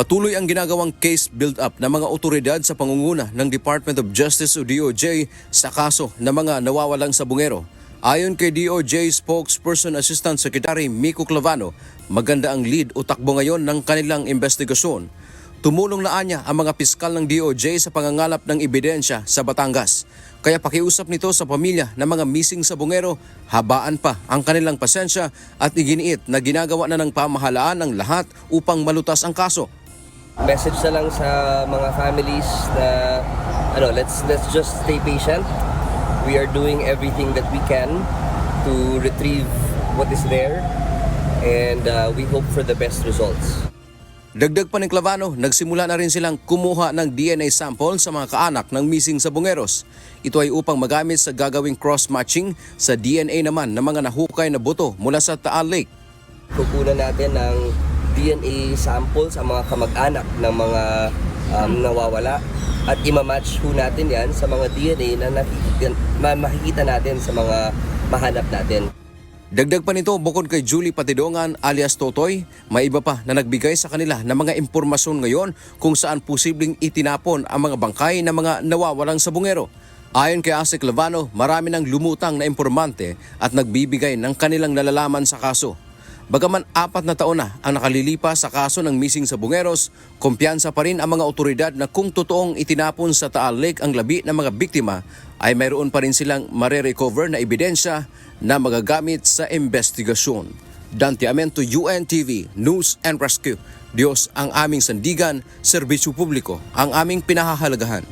Patuloy ang ginagawang case build-up ng mga otoridad sa pangunguna ng Department of Justice o DOJ sa kaso ng mga nawawalang sabungero. Ayon kay DOJ Spokesperson Assistant Secretary Miko Clavano, maganda ang lead o takbo ngayon ng kanilang investigasyon. Tumulong na anya ang mga piskal ng DOJ sa pangangalap ng ebidensya sa Batangas. Kaya pakiusap nito sa pamilya ng mga missing sabungero, habaan pa ang kanilang pasensya at iginiit na ginagawa na ng pamahalaan ng lahat upang malutas ang kaso. Message na lang sa mga families na let's just stay patient. We are doing everything that we can to retrieve what is there, and we hope for the best results. Dagdag pa ni Clavano, nagsimula na rin silang kumuha ng DNA sample sa mga kaanak ng missing sabungeros. Ito ay upang magamit sa gagawing cross-matching sa DNA naman ng mga nahukay na buto mula sa Taal Lake. Kukunan natin ng DNA sample sa mga kamag-anak ng mga nawawala at imamatch ho natin yan sa mga DNA na makikita natin sa mga mahanap natin. Dagdag pa nito, bukod kay Julie Patidongan alias Totoy, may iba pa na nagbigay sa kanila ng mga impormasyon ngayon kung saan posibleng itinapon ang mga bangkay ng mga nawawalang sabungero. Ayon kay Ase Clavano, marami ng lumutang na impormante at nagbibigay ng kanilang nalalaman sa kaso. Bagaman 4 na taon na ang nakalilipas sa kaso ng missing sabungeros, kumpiyansa pa rin ang mga otoridad na kung totoong itinapon sa Taal Lake ang labi ng mga biktima, ay mayroon pa rin silang marirecover na ebidensya na magagamit sa investigasyon. Dante Amento, UNTV, News and Rescue. Diyos ang aming sandigan, serbisyo publiko ang aming pinahahalagahan.